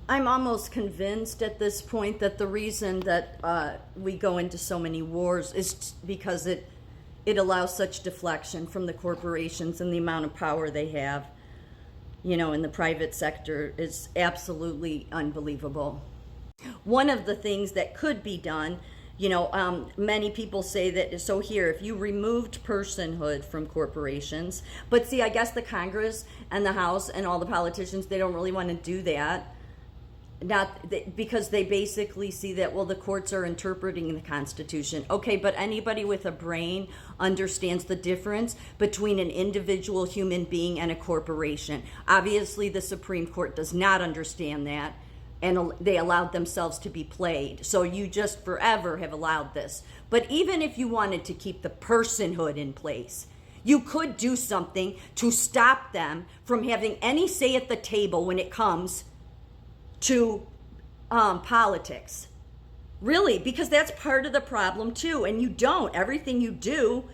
I'm almost convinced at this point that the reason that we go into so many wars is because it allows such deflection from the corporations, and the amount of power they have, in the private sector is absolutely unbelievable. One of the things that could be done, many people say that, so here, if you removed personhood from corporations, but see, I guess the Congress and the House and all the politicians, they don't really want to do that. Because they basically see that, well, the courts are interpreting the Constitution. Okay, but anybody with a brain understands the difference between an individual human being and a corporation. Obviously, the Supreme Court does not understand that, and they allowed themselves to be played. So you just forever have allowed this. But even if you wanted to keep the personhood in place, you could do something to stop them from having any say at the table when it comes to politics. Really, because that's part of the problem too. And you don't. Everything you do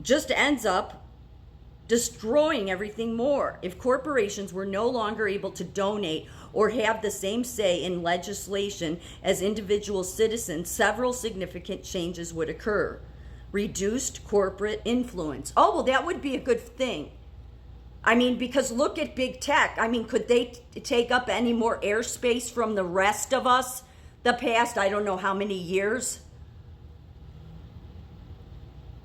just ends up destroying everything more. If corporations were no longer able to donate or have the same say in legislation as individual citizens, several significant changes would occur. Reduced corporate influence. Oh, well, that would be a good thing. I mean, because look at big tech. I mean, could they take up any more airspace from the rest of us the past, I don't know how many years?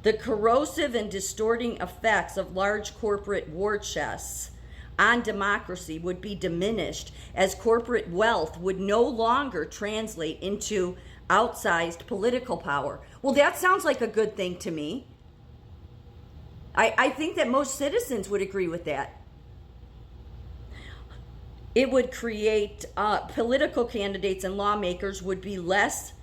The corrosive and distorting effects of large corporate war chests on democracy would be diminished, as corporate wealth would no longer translate into outsized political power. Well, that sounds like a good thing to me. I think that most citizens would agree with that. It would create political candidates and lawmakers would be less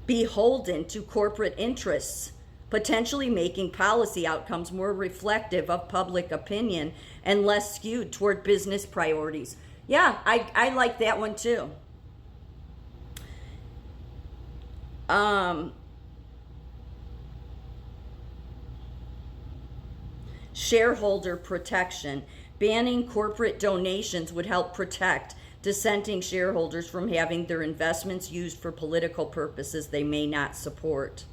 beholden to corporate interests, potentially making policy outcomes more reflective of public opinion and less skewed toward business priorities. Yeah, I like that one too. Shareholder protection. Banning corporate donations would help protect dissenting shareholders from having their investments used for political purposes they may not support.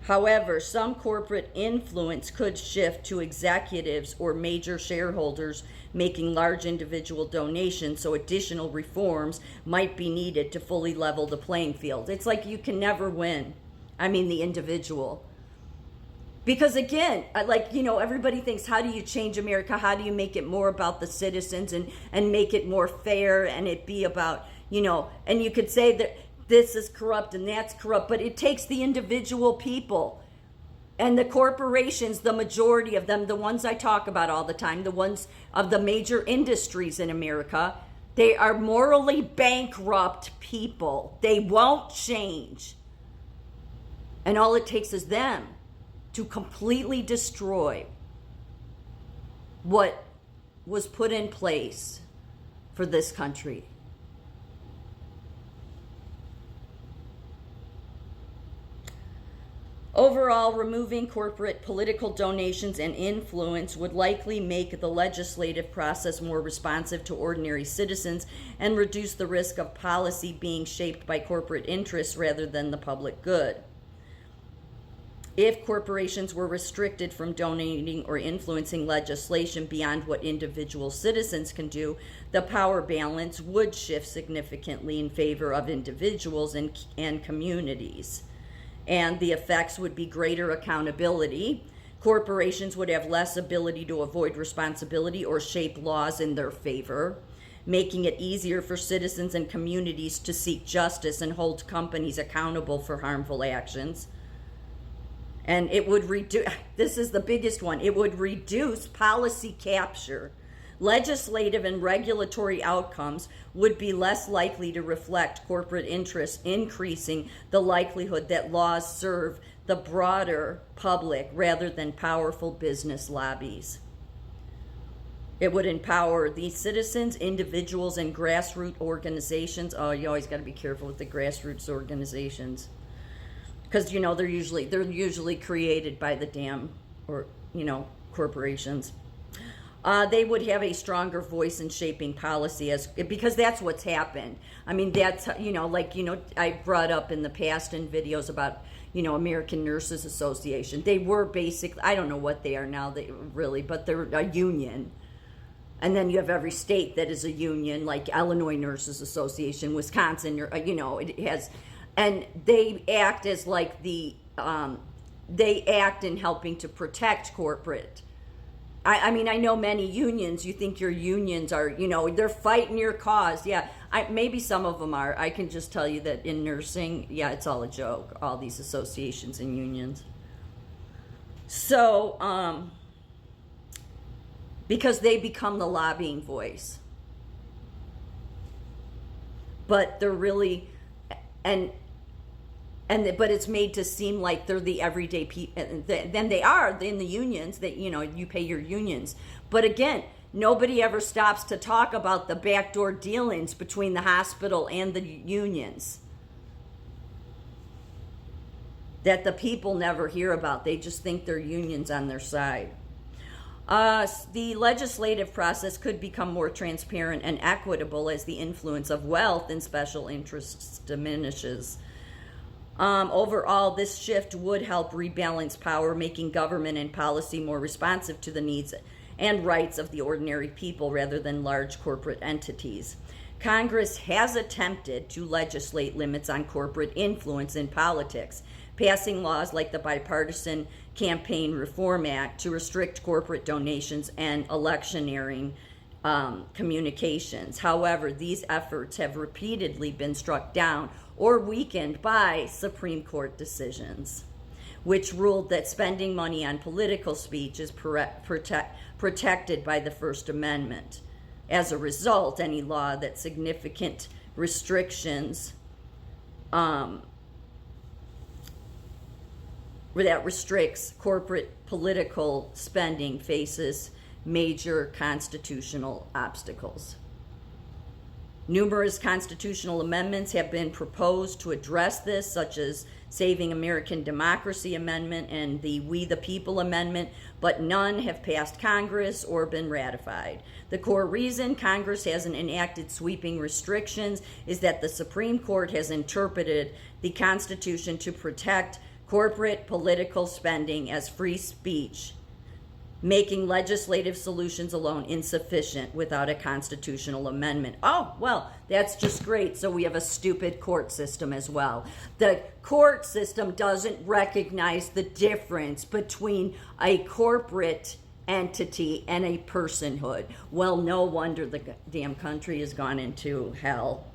However, some corporate influence could shift to executives or major shareholders making large individual donations, so additional reforms might be needed to fully level the playing field. It's like you can never win. I mean, the individual. Because again, everybody thinks, how do you change America? How do you make it more about the citizens and make it more fair and it be about, and you could say that this is corrupt and that's corrupt, but it takes the individual people and the corporations, the majority of them, the ones I talk about all the time, the ones of the major industries in America, they are morally bankrupt people. They won't change. And all it takes is them to completely destroy what was put in place for this country. Overall, removing corporate political donations and influence would likely make the legislative process more responsive to ordinary citizens and reduce the risk of policy being shaped by corporate interests rather than the public good. If corporations were restricted from donating or influencing legislation beyond what individual citizens can do, the power balance would shift significantly in favor of individuals and communities. And the effects would be greater accountability. Corporations would have less ability to avoid responsibility or shape laws in their favor, making it easier for citizens and communities to seek justice and hold companies accountable for harmful actions. And it would reduce, this is the biggest one, it would reduce policy capture. Legislative and regulatory outcomes would be less likely to reflect corporate interests, increasing the likelihood that laws serve the broader public rather than powerful business lobbies. It would empower the citizens, individuals, and grassroots organizations. Oh, you always got to be careful with the grassroots organizations, because they're usually created by the damn corporations. They would have a stronger voice in shaping policy because that's what's happened. I mean, that's, I brought up in the past in videos about, American Nurses Association. They were basically, I don't know what they are now, but they're a union. And then you have every state that is a union, like Illinois Nurses Association, Wisconsin, it has, and they act as like they act in helping to protect corporate. I mean, I know many unions, you think your unions are, they're fighting your cause. Yeah, maybe some of them are. I can just tell you that in nursing, yeah, it's all a joke, all these associations and unions. So, because they become the lobbying voice. But they're really, but it's made to seem like they're the everyday people. Then they are in the unions that, you pay your unions. But again, nobody ever stops to talk about the backdoor dealings between the hospital and the unions that the people never hear about. They just think their unions on their side. The legislative process could become more transparent and equitable as the influence of wealth and special interests diminishes. Overall, this shift would help rebalance power, making government and policy more responsive to the needs and rights of the ordinary people rather than large corporate entities. Congress has attempted to legislate limits on corporate influence in politics, passing laws like the Bipartisan Campaign Reform Act to restrict corporate donations and electioneering communications. However, these efforts have repeatedly been struck down or weakened by Supreme Court decisions, which ruled that spending money on political speech is protected by the First Amendment. As a result, any law that significant restrictions that restricts corporate political spending faces major constitutional obstacles. Numerous constitutional amendments have been proposed to address this, such as Saving American Democracy Amendment and the We the People Amendment, but none have passed Congress or been ratified. The core reason Congress hasn't enacted sweeping restrictions is that the Supreme Court has interpreted the Constitution to protect corporate political spending as free speech, making legislative solutions alone insufficient without a constitutional amendment. Oh, well, that's just great. So we have a stupid court system as well. The court system doesn't recognize the difference between a corporate entity and a personhood. Well, no wonder the damn country has gone into hell.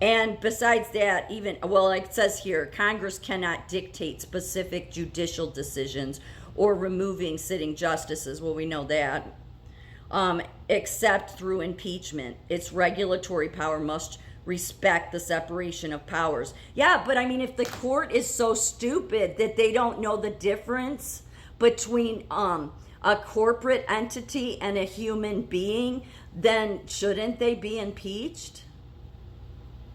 And besides that, like it says here, Congress cannot dictate specific judicial decisions or removing sitting justices. Well, we know that. Except through impeachment. Its regulatory power must respect the separation of powers. Yeah, but I mean, if the court is so stupid that they don't know the difference between a corporate entity and a human being, then shouldn't they be impeached?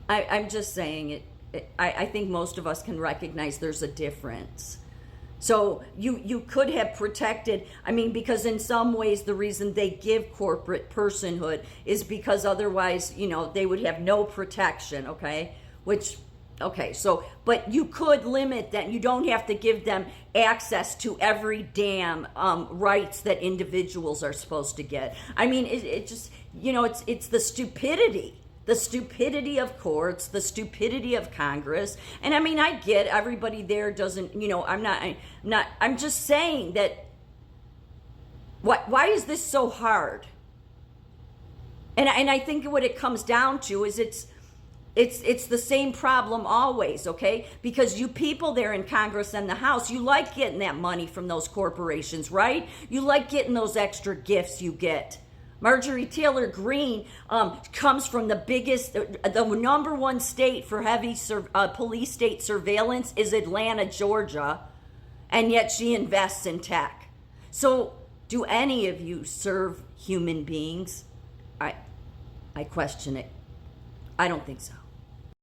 I'm just saying it. I think most of us can recognize there's a difference. So you could have protected, because in some ways the reason they give corporate personhood is because otherwise, they would have no protection, okay? But you could limit that. You don't have to give them access to every damn rights that individuals are supposed to get. It just, it's the stupidity. The stupidity of courts, the stupidity of Congress. And I get everybody there doesn't, I'm just saying that, why is this so hard? And I think what it comes down to is it's the same problem always, okay? Because you people there in Congress and the House, you like getting that money from those corporations, right? You like getting those extra gifts you get. Marjorie Taylor Greene comes from the number one state for heavy police state surveillance is Atlanta, Georgia, and yet she invests in tech. So do any of you serve human beings? I question it. I don't think so.